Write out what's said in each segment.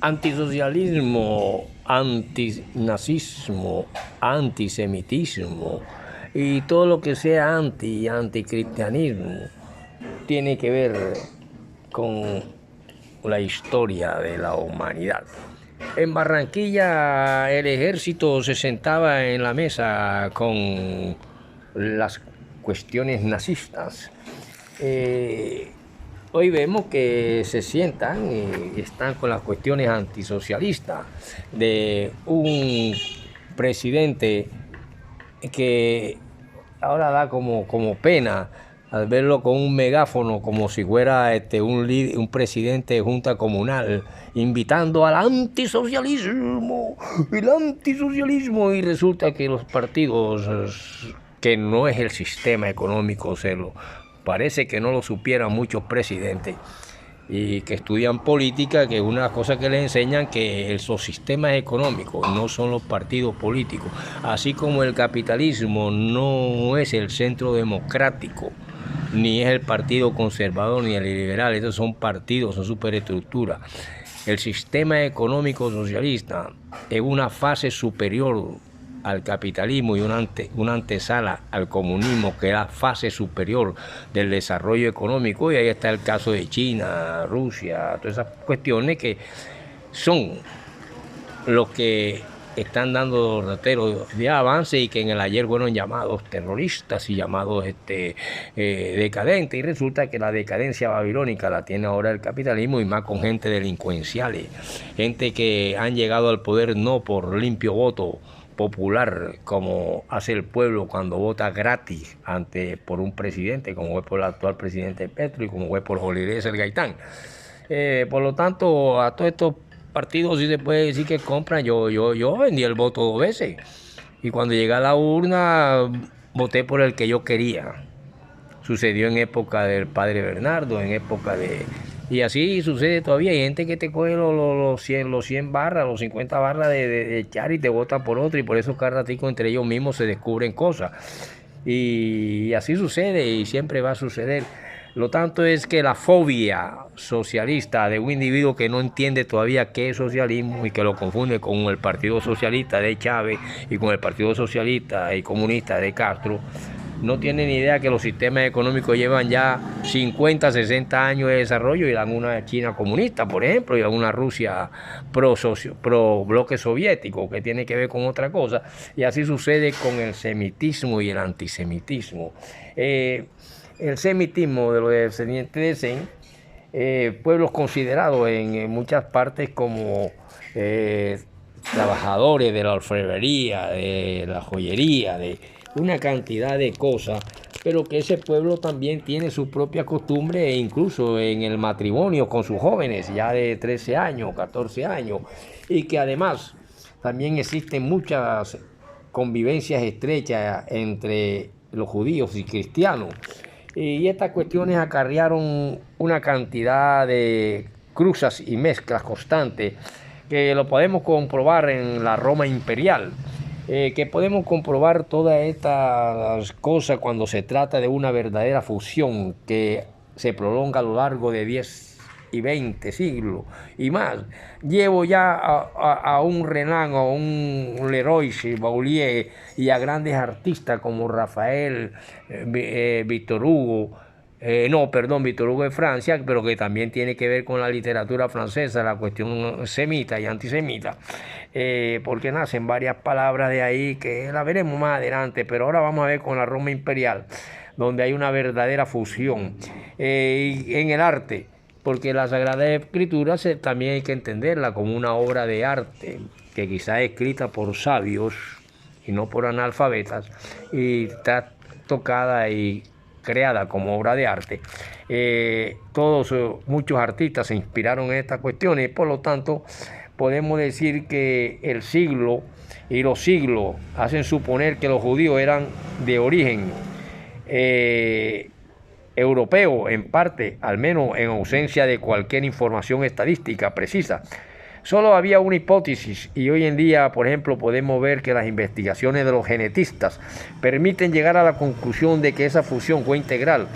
Antisocialismo, antinazismo, antisemitismo y todo lo que sea anticristianismo tiene que ver con la historia de la humanidad. En Barranquilla el ejército se sentaba en la mesa con las cuestiones nazistas. Hoy vemos que se sientan y están con las cuestiones antisocialistas de un presidente que ahora da como pena al verlo con un megáfono como si fuera un presidente de junta comunal invitando al antisocialismo, y resulta que los partidos, que no es el sistema económico, parece que no lo supieran muchos presidentes y que estudian política, que una cosa que les enseñan que esos sistemas económicos no son los partidos políticos, así como el capitalismo no es el centro democrático, ni es el partido conservador ni el liberal. Esos son partidos, son superestructuras. El sistema económico socialista es una fase superior al capitalismo y una antesala al comunismo, que es la fase superior del desarrollo económico. Y ahí está el caso de China, Rusia, todas esas cuestiones que son los que están dando rateros de avance y que en el ayer fueron llamados terroristas y llamados decadentes, y resulta que la decadencia babilónica la tiene ahora el capitalismo, y más con gente delincuenciales, gente que han llegado al poder no por limpio voto popular, como hace el pueblo cuando vota gratis por un presidente, como fue por el actual presidente Petro y como fue por Jorge Eliezer Gaitán. Por lo tanto, a todos estos partidos sí se puede decir que compran. Yo vendí el voto 2 veces y cuando llegué a la urna voté por el que yo quería. Sucedió en época del padre Bernardo, en época de... Y así sucede todavía. Hay gente que te coge los 100 barras, los 50 barras de echar y te votan por otro, y por eso cada ratico entre ellos mismos se descubren cosas. Y así sucede y siempre va a suceder. Lo tanto es que la fobia socialista de un individuo que no entiende todavía qué es socialismo y que lo confunde con el Partido Socialista de Chávez y con el Partido Socialista y Comunista de Castro, no tiene ni idea que los sistemas económicos llevan ya 50, 60 años de desarrollo y dan una China comunista, por ejemplo, y dan una Rusia pro bloque soviético, que tiene que ver con otra cosa. Y así sucede con el semitismo y el antisemitismo. El semitismo de los descendientes de Sem, pueblos considerados en muchas partes como trabajadores de la orfebrería, de la joyería, de una cantidad de cosas, pero que ese pueblo también tiene su propia costumbre, e incluso en el matrimonio con sus jóvenes ya de 13 años, 14 años, y que además también existen muchas convivencias estrechas entre los judíos y cristianos. Y estas cuestiones acarrearon una cantidad de cruzas y mezclas constantes que lo podemos comprobar en la Roma imperial, que podemos comprobar todas estas cosas cuando se trata de una verdadera fusión que se prolonga a lo largo de 10 y 20 siglos y más. Llevo ya a un Renan, a un Leroy Boulier y a grandes artistas como Rafael, Víctor Hugo. Víctor Hugo de Francia, pero que también tiene que ver con la literatura francesa, la cuestión semita y antisemita, porque nacen varias palabras de ahí que la veremos más adelante, pero ahora vamos a ver con la Roma imperial, donde hay una verdadera fusión en el arte, porque la Sagrada Escritura también hay que entenderla como una obra de arte, que quizás es escrita por sabios y no por analfabetas, y está tocada y creada como obra de arte. Muchos artistas se inspiraron en estas cuestiones y por lo tanto podemos decir que el siglo y los siglos hacen suponer que los judíos eran de origen europeo en parte, al menos en ausencia de cualquier información estadística precisa. Solo había una hipótesis, y hoy en día, por ejemplo, podemos ver que las investigaciones de los genetistas permiten llegar a la conclusión de que esa fusión fue integral,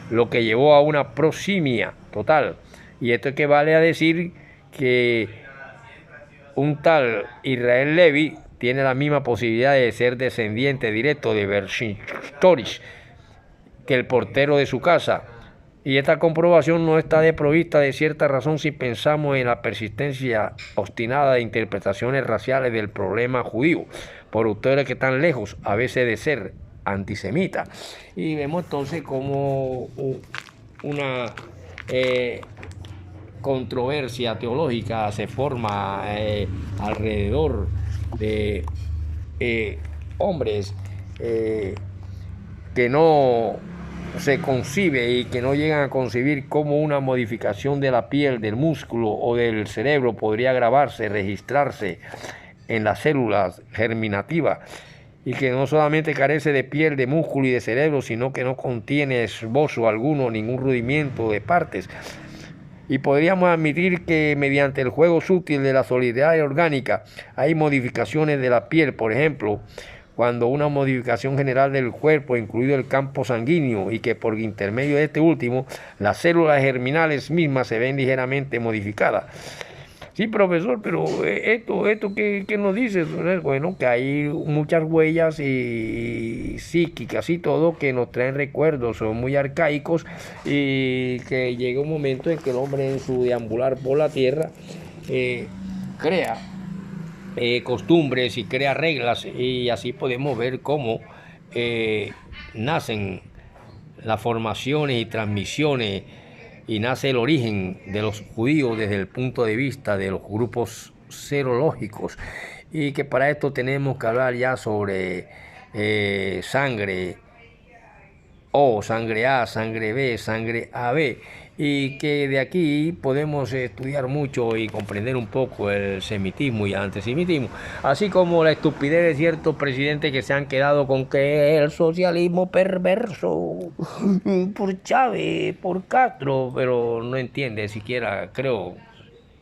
lo que llevó a una proximia total. Y esto equivale a decir que un tal Israel Levy tiene la misma posibilidad de ser descendiente directo de Vercingetorix que el portero de su casa. Y esta comprobación no está desprovista de cierta razón si pensamos en la persistencia obstinada de interpretaciones raciales del problema judío por autores que están lejos a veces de ser antisemitas. Y vemos entonces como una controversia teológica se forma alrededor de hombres que no se concibe y que no llegan a concebir cómo una modificación de la piel, del músculo o del cerebro podría grabarse, registrarse en las células germinativas, y que no solamente carece de piel, de músculo y de cerebro, sino que no contiene esbozo alguno, ningún rudimiento de partes. Y podríamos admitir que mediante el juego sutil de la solidaridad orgánica hay modificaciones de la piel, por ejemplo, cuando una modificación general del cuerpo, incluido el campo sanguíneo, y que por intermedio de este último, las células germinales mismas se ven ligeramente modificadas. Sí, profesor, pero esto ¿qué nos dice? Bueno, que hay muchas huellas y psíquicas y todo que nos traen recuerdos, son muy arcaicos, y que llega un momento en que el hombre en su deambular por la tierra crea costumbres y crea reglas, y así podemos ver cómo nacen las formaciones y transmisiones, y nace el origen de los judíos desde el punto de vista de los grupos serológicos, y que para esto tenemos que hablar ya sobre sangre O, sangre A, sangre B, sangre AB, y que de aquí podemos estudiar mucho y comprender un poco el semitismo y el antisemitismo, así como la estupidez de ciertos presidentes que se han quedado con que el socialismo perverso por Chávez, por Castro, pero no entiende siquiera, creo,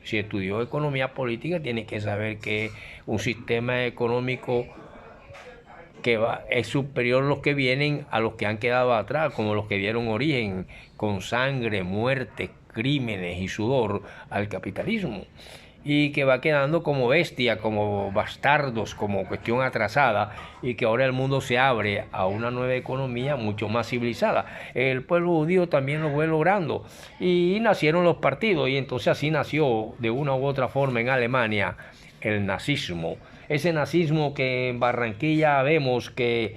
si estudió economía política tiene que saber que un sistema económico que es superior a los que vienen a los que han quedado atrás, como los que dieron origen con sangre, muerte, crímenes y sudor al capitalismo, y que va quedando como bestia, como bastardos, como cuestión atrasada, y que ahora el mundo se abre a una nueva economía mucho más civilizada. El pueblo judío también lo fue logrando, y nacieron los partidos, y entonces así nació de una u otra forma en Alemania el nazismo. Ese nazismo que en Barranquilla vemos que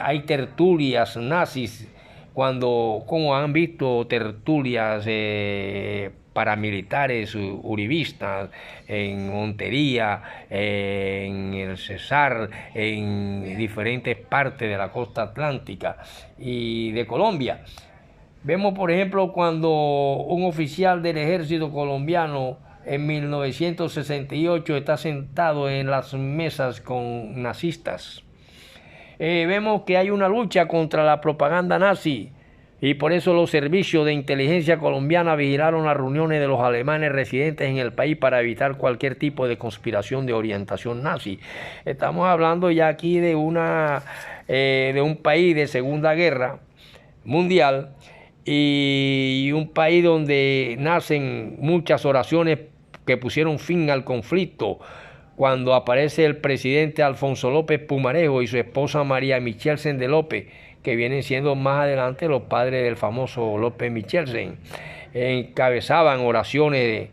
hay tertulias nazis, como han visto tertulias paramilitares uribistas en Montería, en el Cesar, en diferentes partes de la costa atlántica y de Colombia. Vemos, por ejemplo, cuando un oficial del ejército colombiano en 1968 está sentado en las mesas con nazistas. Vemos que hay una lucha contra la propaganda nazi, y por eso los servicios de inteligencia colombiana vigilaron las reuniones de los alemanes residentes en el país para evitar cualquier tipo de conspiración de orientación nazi. Estamos hablando ya aquí de un país de Segunda Guerra Mundial, y un país donde nacen muchas oraciones que pusieron fin al conflicto, cuando aparece el presidente Alfonso López Pumarejo y su esposa María Michelsen de López, que vienen siendo más adelante los padres del famoso López Michelsen. Encabezaban oraciones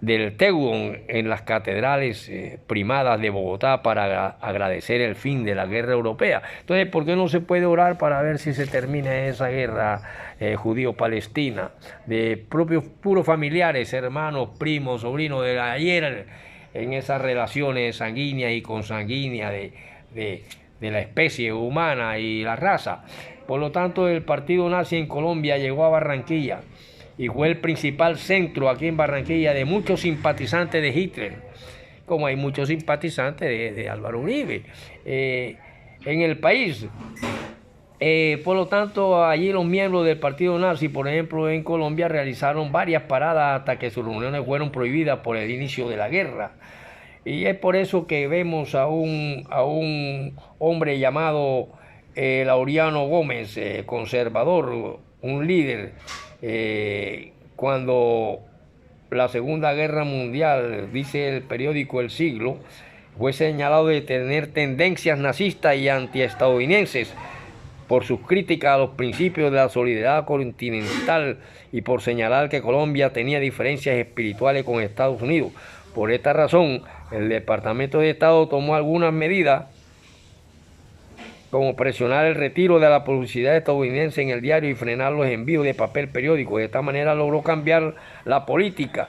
del Teudon en las catedrales primadas de Bogotá para agradecer el fin de la guerra europea. Entonces, ¿por qué no se puede orar para ver si se termina esa guerra judío-palestina de propios puros familiares, hermanos, primos, sobrinos de ayer, en esas relaciones sanguíneas y consanguíneas de la especie humana y la raza? Por lo tanto, el partido nazi en Colombia llegó a Barranquilla y fue el principal centro aquí en Barranquilla de muchos simpatizantes de Hitler, como hay muchos simpatizantes de Álvaro Uribe en el país. Por lo tanto, allí los miembros del partido nazi, por ejemplo, en Colombia, realizaron varias paradas hasta que sus reuniones fueron prohibidas por el inicio de la guerra. Y es por eso que vemos a un hombre llamado Laureano Gómez, conservador, un líder, cuando la Segunda Guerra Mundial, dice el periódico El Siglo, fue señalado de tener tendencias nazistas y antiestadounidenses por sus críticas a los principios de la solidaridad continental y por señalar que Colombia tenía diferencias espirituales con Estados Unidos. Por esta razón, el Departamento de Estado tomó algunas medidas como presionar el retiro de la publicidad estadounidense en el diario y frenar los envíos de papel periódico. De esta manera logró cambiar la política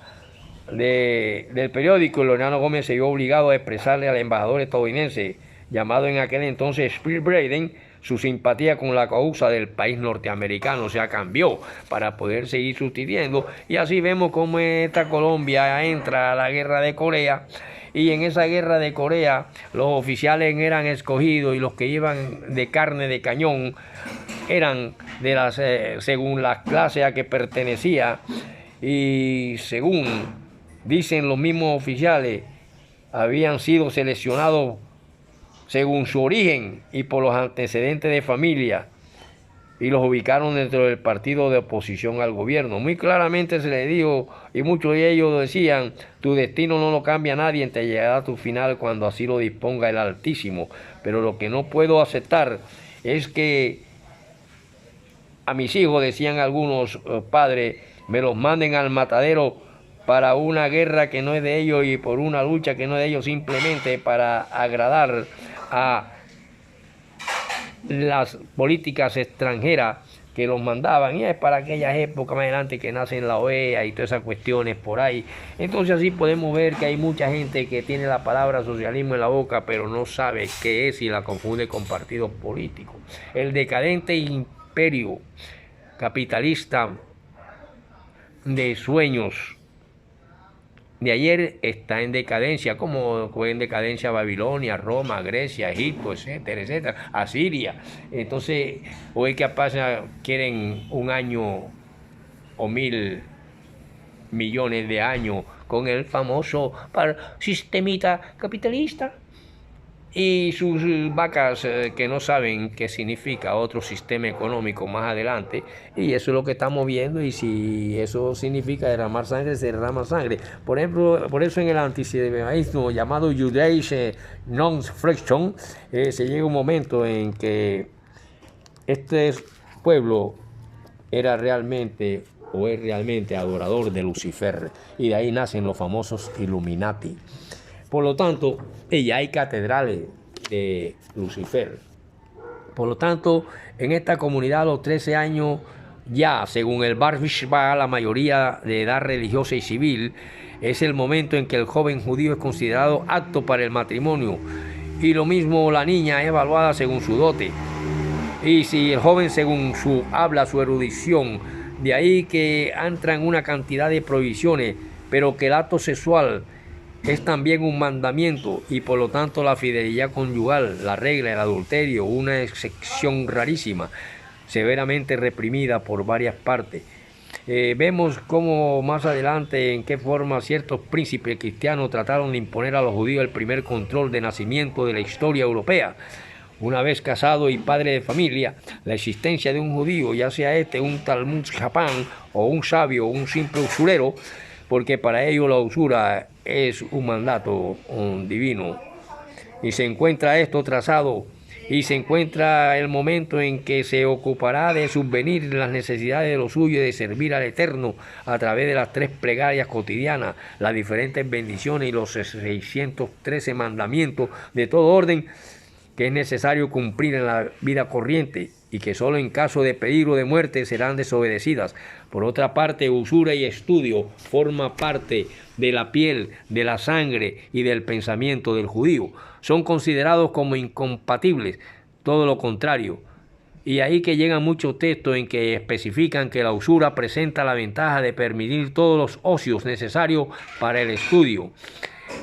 del periódico y Laureano Gómez se vio obligado a expresarle al embajador estadounidense, llamado en aquel entonces Spear Braden, su simpatía con la causa del país norteamericano. O sea, cambió para poder seguir subsistiendo, y así vemos cómo esta Colombia entra a la guerra de Corea, y en esa guerra de Corea los oficiales eran escogidos y los que iban de carne de cañón eran de las según las clases a que pertenecía, y según dicen los mismos oficiales, habían sido seleccionados según su origen y por los antecedentes de familia, y los ubicaron dentro del partido de oposición al gobierno. Muy claramente se les dijo, y muchos de ellos decían: tu destino no lo cambia nadie, te llegará tu final cuando así lo disponga el Altísimo. Pero lo que no puedo aceptar es que a mis hijos, decían algunos padres, me los manden al matadero para una guerra que no es de ellos y por una lucha que no es de ellos, simplemente para agradar a las políticas extranjeras que los mandaban, y es para aquellas épocas más adelante que nacen la OEA y todas esas cuestiones por ahí. Entonces así podemos ver que hay mucha gente que tiene la palabra socialismo en la boca, pero no sabe qué es y la confunde con partidos políticos. El decadente imperio capitalista de sueños de ayer está en decadencia, como fue en decadencia Babilonia, Roma, Grecia, Egipto, etcétera, etcétera, Asiria. Entonces, hoy qué pasa, quieren un año o 1.000 millones de años con el famoso sistemita capitalista y sus vacas que no saben qué significa otro sistema económico más adelante, y eso es lo que estamos viendo. Y si eso significa derramar sangre, se derrama sangre. Por ejemplo, por eso en el antisemitismo llamado Judaische Non-Flexion se llega un momento en que este pueblo era realmente o es realmente adorador de Lucifer, y de ahí nacen los famosos Illuminati. Por lo tanto, ya hay catedrales de Lucifer. Por lo tanto, en esta comunidad a los 13 años, ya según el Bar Mishvah, la mayoría de edad religiosa y civil, es el momento en que el joven judío es considerado apto para el matrimonio. Y lo mismo la niña es evaluada según su dote. Y si el joven según su habla, su erudición, de ahí que entran una cantidad de prohibiciones, pero que el acto sexual es también un mandamiento, y por lo tanto la fidelidad conyugal, la regla, el adulterio, una excepción rarísima, severamente reprimida por varias partes. Vemos cómo más adelante en qué forma ciertos príncipes cristianos trataron de imponer a los judíos el primer control de nacimiento de la historia europea. Una vez casado y padre de familia, la existencia de un judío, ya sea un Talmud Japán o un sabio o un simple usurero, porque para ellos la usura es un mandato divino. Y se encuentra esto trazado, y se encuentra el momento en que se ocupará de subvenir las necesidades de los suyos y de servir al Eterno a través de las 3 plegarias cotidianas, las diferentes bendiciones y los 613 mandamientos de todo orden que es necesario cumplir en la vida corriente, y que solo en caso de peligro de muerte serán desobedecidas. Por otra parte, usura y estudio forma parte de la piel, de la sangre y del pensamiento del judío. Son considerados como incompatibles, todo lo contrario. Y ahí que llegan muchos textos en que especifican que la usura presenta la ventaja de permitir todos los ocios necesarios para el estudio.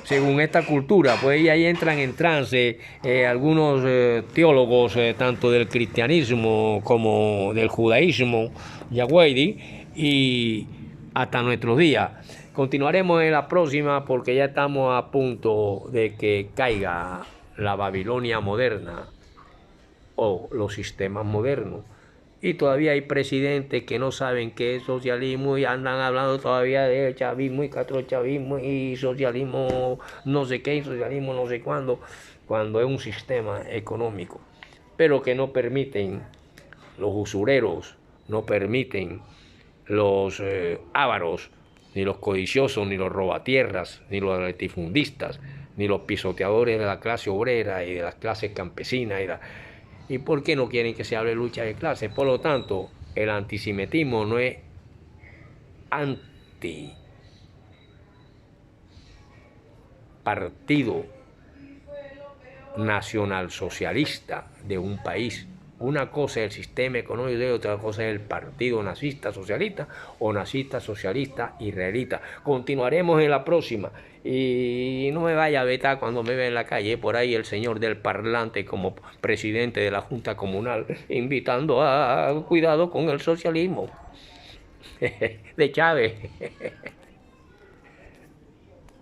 Según esta cultura, pues ahí entran en trance algunos teólogos, tanto del cristianismo como del judaísmo, Yahweh, y hasta nuestros días. Continuaremos en la próxima, porque ya estamos a punto de que caiga la Babilonia moderna o los sistemas modernos. Y todavía hay presidentes que no saben qué es socialismo y andan hablando todavía de chavismo y castrochavismo y socialismo no sé qué y socialismo no sé cuándo, cuando es un sistema económico. Pero que no permiten los usureros, no permiten los ávaros, ni los codiciosos, ni los robatierras, ni los latifundistas, ni los pisoteadores de la clase obrera y de las clases campesinas. ¿Y por qué no quieren que se hable de lucha de clases? Por lo tanto, el antisemitismo no es anti partido nacionalsocialista de un país. Una cosa es el sistema económico y otra cosa es el partido nazista socialista o nazista socialista israelita. Continuaremos en la próxima y no me vaya a vetar cuando me vea en la calle por ahí el señor del parlante como presidente de la Junta Comunal invitando a cuidado con el socialismo de Chávez.